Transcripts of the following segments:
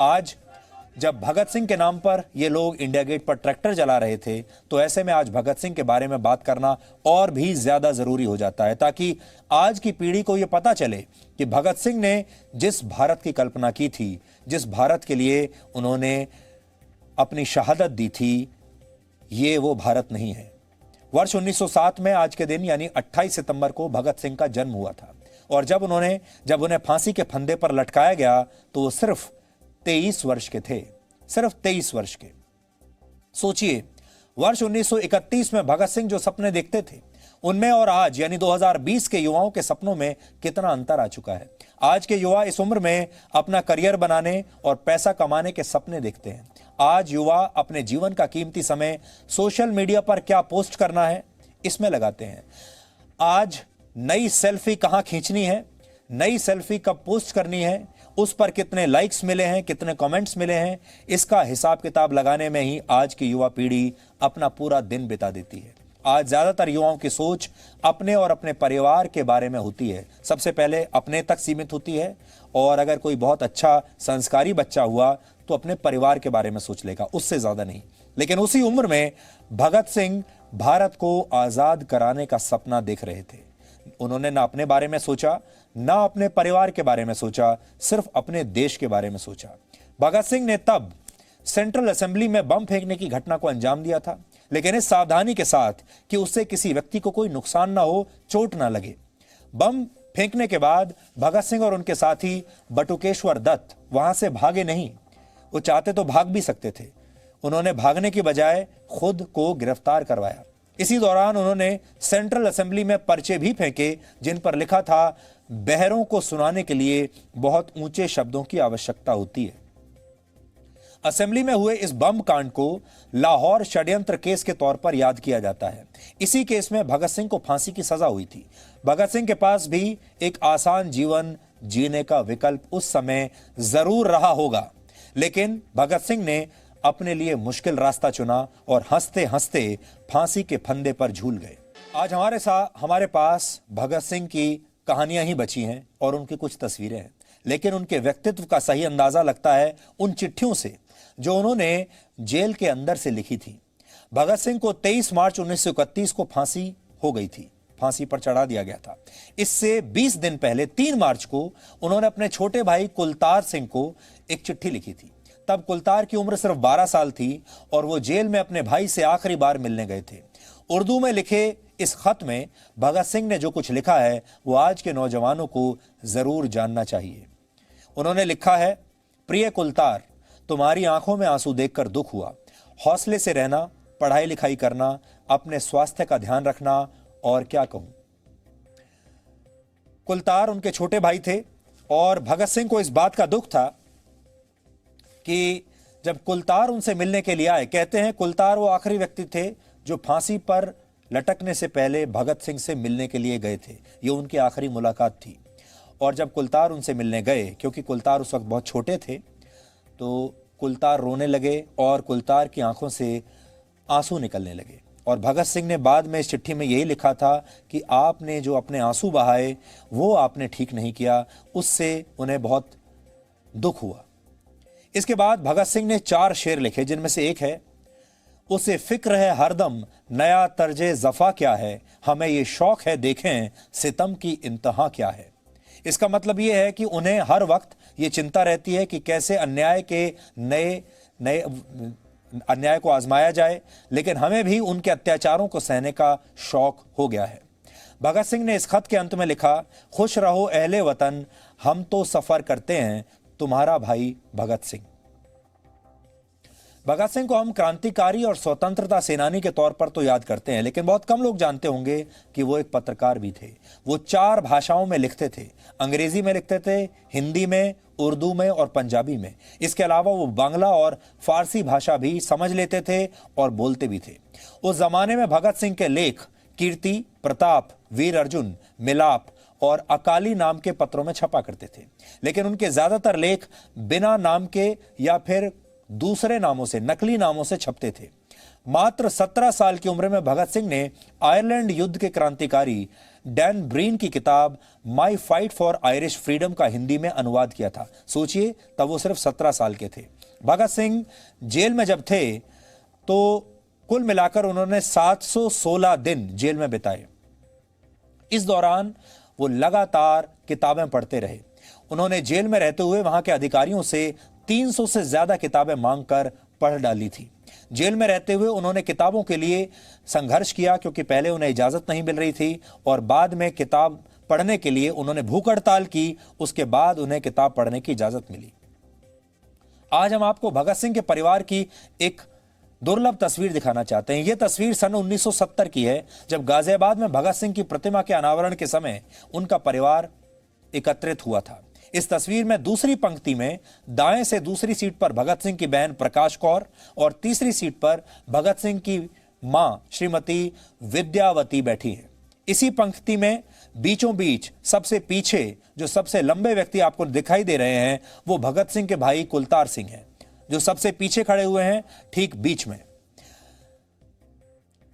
आज जब भगत सिंह के नाम पर ये लोग इंडिया गेट पर ट्रैक्टर जला रहे थे, तो ऐसे में आज भगत सिंह के बारे में बात करना और भी ज्यादा जरूरी हो जाता है, ताकि आज की पीढ़ी को यह पता चले कि भगत सिंह ने जिस भारत की कल्पना की थी, जिस भारत के लिए उन्होंने अपनी शहादत दी थी, ये वो भारत नहीं है। वर्ष 1907 में आज के दिन यानी 28 सितंबर को भगत सिंह का जन्म हुआ था, और जब उन्हें फांसी के फंदे पर लटकाया गया तो वो सिर्फ 23 वर्ष के थे, सिर्फ 23 वर्ष के। सोचिए, वर्ष 1931 में भगत सिंह जो सपने देखते थे, उनमें और आज यानी 2020 के युवाओं के सपनों में कितना अंतर आ चुका है। आज के युवा इस उम्र में अपना करियर बनाने और पैसा कमाने के सपने देखते हैं। आज युवा अपने जीवन का कीमती समय सोशल मीडिया पर क्या पोस्ट करना है, इसमें लगाते हैं। आज नई सेल्फी कहां खींचनी है, नई सेल्फी कब पोस्ट करनी है, उस पर कितने लाइक्स मिले हैं, कितने कमेंट्स मिले हैं, इसका हिसाब किताब लगाने में ही आज की युवा पीढ़ी अपना पूरा दिन बिता देती है। आज ज्यादातर युवाओं की सोच अपने और अपने परिवार के बारे में होती है। सबसे पहले अपने तक सीमित होती है, और अगर कोई बहुत अच्छा संस्कारी बच्चा हुआ तो अपने परिवार के बारे में सोच लेगा, उससे ज्यादा नहीं। लेकिन उसी उम्र में भगत सिंह भारत को आजाद कराने का सपना देख रहे थे। उन्होंने ना अपने बारे में सोचा, ना अपने परिवार के बारे में सोचा, सिर्फ अपने देश के बारे में सोचा। भगत सिंह ने तब सेंट्रल असेंबली में बम फेंकने की घटना को अंजाम दिया था, लेकिन इस सावधानी के साथ कि उससे किसी व्यक्ति को कोई नुकसान ना हो, चोट ना लगे। बम फेंकने के बाद भगत सिंह और उनके साथी बटुकेश्वर दत्त वहां से भागे नहीं। वो चाहते तो भाग भी सकते थे, उन्होंने भागने की बजाय खुद को गिरफ्तार करवाया। इसी दौरान उन्होंने सेंट्रल असेंबली में पर्चे भी फेंके, जिन पर लिखा था, बहरों को सुनाने के लिए बहुत ऊंचे शब्दों की आवश्यकता होती है। असेंबली में हुए इस बम कांड को लाहौर षड्यंत्र केस के तौर पर याद किया जाता है। इसी केस में भगत सिंह को फांसी की सजा हुई थी। भगत सिंह के पास भी एक आसान जीवन जीने का विकल्प उस समय जरूर रहा होगा, लेकिन भगत सिंह ने अपने लिए मुश्किल रास्ता चुना और हंसते हंसते फांसी के फंदे पर झूल गए। आज हमारे पास भगत सिंह की कहानियां ही बची हैं और उनकी कुछ तस्वीरें हैं, लेकिन उनके व्यक्तित्व का सही अंदाजा लगता है उन चिट्ठियों से जो उन्होंने जेल के अंदर से लिखी थी। भगत सिंह को 23 मार्च 1931 को फांसी हो गई थी, फांसी पर चढ़ा दिया गया था। इससे 20 दिन पहले 3 मार्च को उन्होंने अपने छोटे भाई कुलतार सिंह को एक चिट्ठी लिखी थी। तब कुलतार की उम्र सिर्फ 12 साल थी और वो जेल में अपने भाई से आखिरी बार मिलने गए थे। उर्दू में लिखे इस खत में भगत सिंह ने जो कुछ लिखा है वो आज के नौजवानों को जरूर जानना चाहिए। उन्होंने लिखा है, प्रिय कुलतार, तुम्हारी आंखों में आंसू देखकर दुख हुआ। हौसले से रहना, पढ़ाई लिखाई करना, अपने स्वास्थ्य का ध्यान रखना, और क्या कहूं। कुलतार उनके छोटे भाई थे और भगत सिंह को इस बात का दुख था कि जब कुलतार उनसे मिलने के लिए आए, कहते हैं कुलतार वो आखिरी व्यक्ति थे जो फांसी पर लटकने से पहले भगत सिंह से मिलने के लिए गए थे। ये उनकी आखिरी मुलाकात थी। और जब कुलतार उनसे मिलने गए, क्योंकि कुलतार उस वक्त बहुत छोटे थे, तो कुलतार रोने लगे और कुलतार की आंखों से आंसू निकलने लगे। और भगत सिंह ने बाद में इस चिट्ठी में यही लिखा था कि आपने जो अपने आंसू बहाए वो आपने ठीक नहीं किया, उससे उन्हें बहुत दुख हुआ। इसके बाद भगत सिंह ने 4 शेर लिखे, जिनमें से एक है, उसे फिक्र है हरदम नया तर्जे जफा क्या है, हमें ये शौक है देखें सितम की इंतहा क्या है। इसका मतलब यह है कि उन्हें हर वक्त ये चिंता रहती है कि कैसे अन्याय को आजमाया जाए, लेकिन हमें भी उनके अत्याचारों को सहने का शौक हो गया है। भगत सिंह ने इस खत के अंत में लिखा, खुश रहो अहले वतन, हम तो सफर करते हैं, तुम्हारा भाई भगत सिंह। भगत सिंह को हम क्रांतिकारी और स्वतंत्रता सेनानी के तौर पर तो याद करते हैं, लेकिन बहुत कम लोग जानते होंगे कि वो एक पत्रकार भी थे। वो 4 भाषाओं में लिखते थे, अंग्रेजी में लिखते थे, हिंदी में, उर्दू में और पंजाबी में। इसके अलावा वो बांग्ला और फारसी भाषा भी समझ लेते थे और बोलते भी थे। उस जमाने में भगत सिंह के लेख कीर्ति, प्रताप, वीर अर्जुन, मिलाप और अकाली नाम के पत्रों में छपा करते थे, लेकिन उनके ज्यादातर लेख बिना नाम के या फिर दूसरे नामों से, नकली नामों से छपते थे। मात्र 17 साल की उम्र में भगत सिंह ने आयरलैंड युद्ध के क्रांतिकारी डैन ब्रीन की किताब माई फाइट फॉर आयरिश फ्रीडम का हिंदी में अनुवाद किया था। सोचिए, तब वो सिर्फ 17 साल के थे। भगत सिंह जेल में जब थे तो कुल मिलाकर उन्होंने 716 दिन जेल में बिताए। इस दौरान वो लगातार किताबें पढ़ते रहे। उन्होंने जेल में रहते हुए वहां के अधिकारियों से 300 से ज्यादा किताबें मांगकर पढ़ डाली थी। जेल में रहते हुए उन्होंने किताबों के लिए संघर्ष किया, क्योंकि पहले उन्हें इजाजत नहीं मिल रही थी और बाद में किताब पढ़ने के लिए उन्होंने भूख हड़ताल की। उसके बाद उन्हें किताब पढ़ने की इजाजत मिली। आज हम आपको भगत सिंह के परिवार की एक दुर्लभ तस्वीर दिखाना चाहते हैं। यह तस्वीर सन 1970 की है, जब गाजियाबाद में भगत सिंह की प्रतिमा के अनावरण के समय उनका परिवार एकत्रित हुआ था। इस तस्वीर में दूसरी पंक्ति में दाएं से दूसरी सीट पर भगत सिंह की बहन प्रकाश कौर और तीसरी सीट पर भगत सिंह की मां श्रीमती विद्यावती बैठी है। इसी पंक्ति में बीचों बीच सबसे पीछे जो सबसे लंबे व्यक्ति आपको दिखाई दे रहे हैं वो भगत सिंह के भाई कुलतार सिंह हैं, जो सबसे पीछे खड़े हुए हैं ठीक बीच में।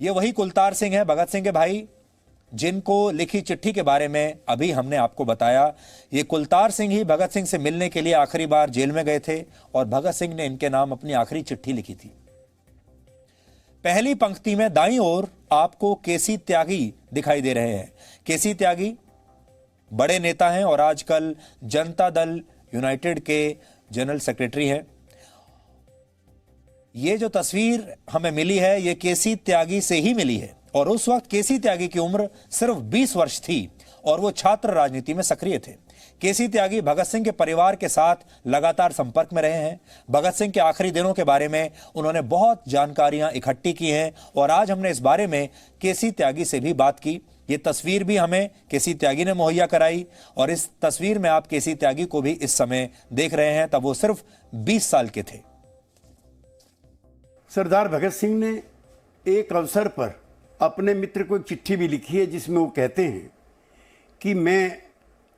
ये वही कुलतार सिंह है, भगत सिंह के भाई, जिनको लिखी चिट्ठी के बारे में अभी हमने आपको बताया। ये कुलतार सिंह ही भगत सिंह से मिलने के लिए आखिरी बार जेल में गए थे और भगत सिंह ने इनके नाम अपनी आखिरी चिट्ठी लिखी थी। पहली पंक्ति में दाईं ओर आपको केसी त्यागी दिखाई दे रहे हैं। केसी त्यागी बड़े नेता हैं और आजकल जनता दल यूनाइटेड के जनरल सेक्रेटरी हैं। ये जो तस्वीर हमें मिली है ये केसी त्यागी से ही मिली है और उस वक्त केसी त्यागी की उम्र सिर्फ 20 वर्ष थी और वो छात्र राजनीति में सक्रिय थे। केसी त्यागी भगत सिंह के परिवार के साथ लगातार संपर्क में रहे हैं। भगत सिंह के आखिरी दिनों के बारे में उन्होंने बहुत जानकारियां इकट्ठी की हैं और आज हमने इस बारे में केसी त्यागी से भी बात की। ये तस्वीर भी हमें केसी त्यागी ने मुहैया कराई और इस तस्वीर में आप केसी त्यागी को भी इस समय देख रहे हैं, तब वो सिर्फ 20 साल के थे। सरदार भगत सिंह ने एक अवसर पर अपने मित्र को एक चिट्ठी भी लिखी है जिसमें वो कहते हैं कि मैं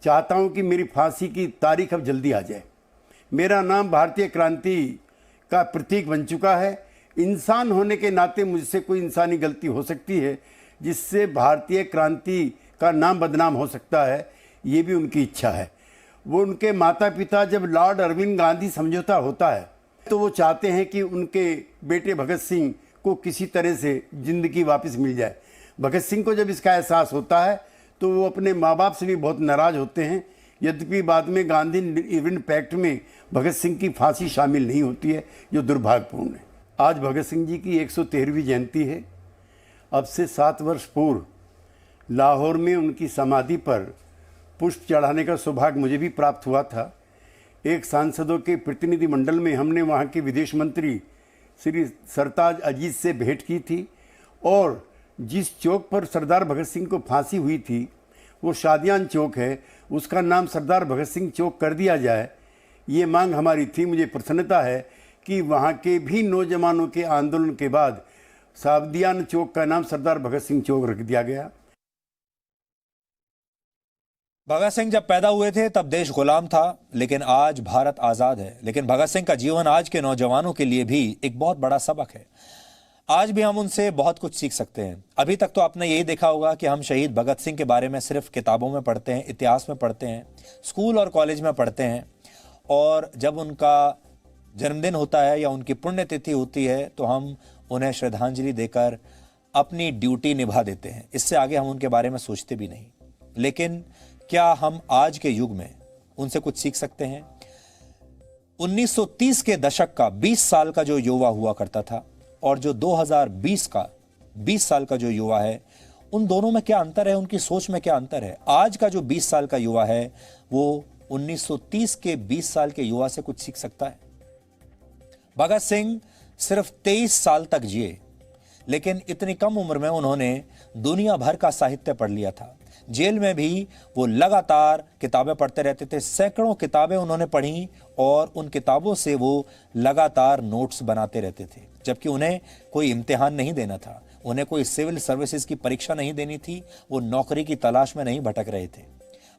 चाहता हूं कि मेरी फांसी की तारीख अब जल्दी आ जाए। मेरा नाम भारतीय क्रांति का प्रतीक बन चुका है। इंसान होने के नाते मुझसे कोई इंसानी गलती हो सकती है जिससे भारतीय क्रांति का नाम बदनाम हो सकता है, ये भी उनकी इच्छा है। वो उनके माता पिता जब लॉर्ड अरविंद गांधी समझौता होता है तो वो चाहते हैं कि उनके बेटे भगत सिंह को किसी तरह से ज़िंदगी वापस मिल जाए। भगत सिंह को जब इसका एहसास होता है तो वो अपने माँ बाप से भी बहुत नाराज़ होते हैं। यद्यपि बाद में गांधी इरविन पैक्ट में भगत सिंह की फांसी शामिल नहीं होती है, जो दुर्भाग्यपूर्ण है। आज भगत सिंह जी की 113वीं जयंती है। अब से 7 वर्ष पूर्व लाहौर में उनकी समाधि पर पुष्प चढ़ाने का सौभाग्य मुझे भी प्राप्त हुआ था। एक सांसदों के प्रतिनिधिमंडल में हमने वहाँ के विदेश मंत्री श्री सरताज अजीज से भेंट की थी और जिस चौक पर सरदार भगत सिंह को फांसी हुई थी वो शादियान चौक है, उसका नाम सरदार भगत सिंह चौक कर दिया जाए, ये मांग हमारी थी। मुझे प्रसन्नता है कि वहाँ के भी नौजवानों के आंदोलन के बाद शादियान चौक का नाम सरदार भगत सिंह चौक रख दिया गया। भगत सिंह जब पैदा हुए थे तब देश गुलाम था, लेकिन आज भारत आजाद है। लेकिन भगत सिंह का जीवन आज के नौजवानों के लिए भी एक बहुत बड़ा सबक है। आज भी हम उनसे बहुत कुछ सीख सकते हैं। अभी तक तो आपने यही देखा होगा कि हम शहीद भगत सिंह के बारे में सिर्फ किताबों में पढ़ते हैं, इतिहास में पढ़ते हैं, स्कूल और कॉलेज में पढ़ते हैं और जब उनका जन्मदिन होता है या उनकी पुण्यतिथि होती है तो हम उन्हें श्रद्धांजलि देकर अपनी ड्यूटी निभा देते हैं। इससे आगे हम उनके बारे में सोचते भी नहीं। लेकिन क्या हम आज के युग में उनसे कुछ सीख सकते हैं? 1930 के दशक का 20 साल का जो युवा हुआ करता था और जो 2020 का 20 साल का जो युवा है, उन दोनों में क्या अंतर है? उनकी सोच में क्या अंतर है? आज का जो 20 साल का युवा है वो 1930 के 20 साल के युवा से कुछ सीख सकता है। भगत सिंह सिर्फ 23 साल तक जिए, लेकिन इतनी कम उम्र में उन्होंने दुनिया भर का साहित्य पढ़ लिया था। जेल में भी वो लगातार किताबें पढ़ते रहते थे। सैकड़ों किताबें उन्होंने पढ़ी और उन किताबों से वो लगातार नोट्स बनाते रहते थे, जबकि उन्हें कोई इम्तिहान नहीं देना था, उन्हें कोई सिविल सर्विसेज की परीक्षा नहीं देनी थी, वो नौकरी की तलाश में नहीं भटक रहे थे।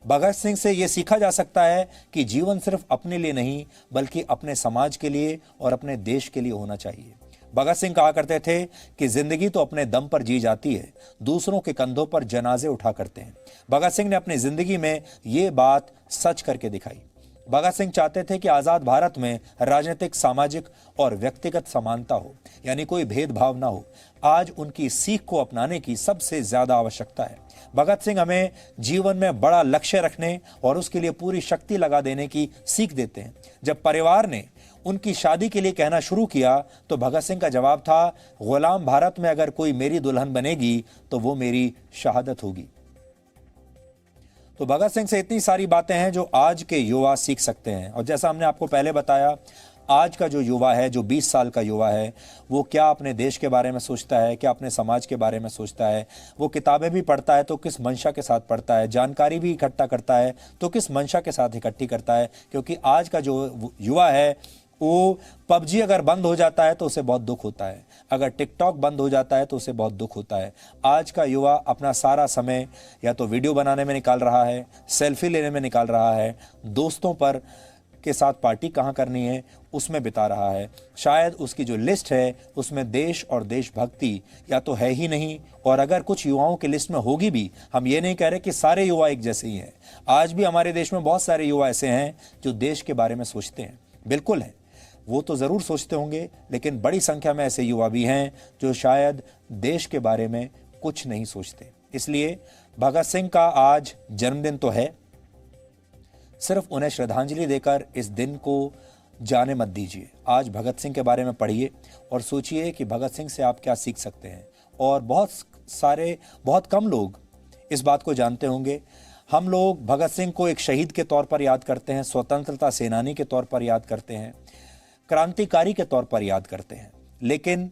भगत सिंह से ये सीखा जा सकता है कि जीवन सिर्फ अपने लिए नहीं बल्कि अपने समाज के लिए और अपने देश के लिए होना चाहिए। भगत सिंह कहा करते थे कि जिंदगी तो अपने दम पर जी जाती है, दूसरों के कंधों पर जनाजे उठा करते हैं। भगत सिंह ने अपनी जिंदगी में ये बात सच करके दिखाई। भगत सिंह चाहते थे कि आजाद भारत में राजनीतिक, सामाजिक और व्यक्तिगत समानता हो, यानी कोई भेदभाव ना हो। आज उनकी सीख को अपनाने की सबसे ज्यादा आवश्यकता है। भगत सिंह हमें जीवन में बड़ा लक्ष्य रखने और उसके लिए पूरी शक्ति लगा देने की सीख देते हैं। जब परिवार ने उनकी शादी के लिए कहना शुरू किया तो भगत सिंह का जवाब था, गुलाम भारत में अगर कोई मेरी दुल्हन बनेगी तो वो मेरी शहादत होगी। तो भगत सिंह से इतनी सारी बातें हैं जो आज के युवा सीख सकते हैं। और जैसा हमने आपको पहले बताया, आज का जो युवा है, जो 20 साल का युवा है, वो क्या अपने देश के बारे में सोचता है, क्या अपने समाज के बारे में सोचता है, वो किताबें भी पढ़ता है तो किस मंशा के साथ पढ़ता है, जानकारी भी इकट्ठा करता है तो किस मंशा के साथ इकट्ठी करता है। क्योंकि आज का जो युवा है वो पबजी अगर बंद हो जाता है तो उसे बहुत दुख होता है, अगर टिकटॉक बंद हो जाता है तो उसे बहुत दुख होता है। आज का युवा अपना सारा समय या तो वीडियो बनाने में निकाल रहा है, सेल्फी लेने में निकाल रहा है, दोस्तों पर के साथ पार्टी कहाँ करनी है उसमें बिता रहा है। शायद उसकी जो लिस्ट है उसमें देश और देशभक्ति या तो है ही नहीं, और अगर कुछ युवाओं की लिस्ट में होगी भी, हम ये नहीं कह रहे कि सारे युवा एक जैसे ही हैं। आज भी हमारे देश में बहुत सारे युवा ऐसे हैं जो देश के बारे में सोचते हैं, बिल्कुल है, वो तो ज़रूर सोचते होंगे, लेकिन बड़ी संख्या में ऐसे युवा भी हैं जो शायद देश के बारे में कुछ नहीं सोचते। इसलिए भगत सिंह का आज जन्मदिन तो है, सिर्फ उन्हें श्रद्धांजलि देकर इस दिन को जाने मत दीजिए। आज भगत सिंह के बारे में पढ़िए और सोचिए कि भगत सिंह से आप क्या सीख सकते हैं। और बहुत कम लोग इस बात को जानते होंगे। हम लोग भगत सिंह को एक शहीद के तौर पर याद करते हैं, स्वतंत्रता सेनानी के तौर पर याद करते हैं, क्रांतिकारी के तौर पर याद करते हैं, लेकिन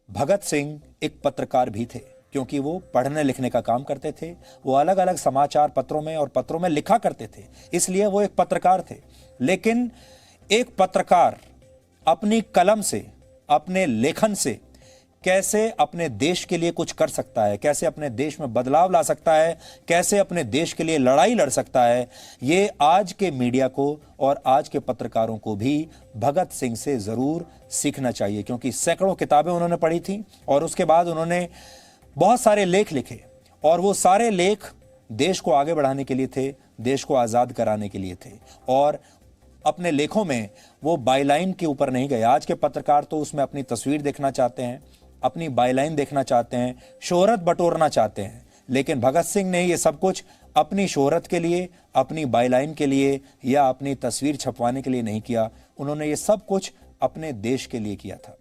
भगत सिंह एक पत्रकार भी थे, क्योंकि वो पढ़ने लिखने का काम करते थे। वो अलग अलग समाचार पत्रों में और पत्रों में लिखा करते थे, इसलिए वो एक पत्रकार थे। लेकिन एक पत्रकार अपनी कलम से, अपने लेखन से कैसे अपने देश के लिए कुछ कर सकता है, कैसे अपने देश में बदलाव ला सकता है, कैसे अपने देश के लिए लड़ाई लड़ सकता है, ये आज के मीडिया को और आज के पत्रकारों को भी भगत सिंह से ज़रूर सीखना चाहिए। क्योंकि सैकड़ों किताबें उन्होंने पढ़ी थी और उसके बाद उन्होंने बहुत सारे लेख लिखे, और वो सारे लेख देश को आगे बढ़ाने के लिए थे, देश को आज़ाद कराने के लिए थे। और अपने लेखों में वो बाईलाइन के ऊपर नहीं गए। आज के पत्रकार तो उसमें अपनी तस्वीर देखना चाहते हैं, अपनी बाईलाइन देखना चाहते हैं, शोहरत बटोरना चाहते हैं। लेकिन भगत सिंह ने ये सब कुछ अपनी शोहरत के लिए, अपनी बाईलाइन के लिए या अपनी तस्वीर छपवाने के लिए नहीं किया। उन्होंने ये सब कुछ अपने देश के लिए किया था।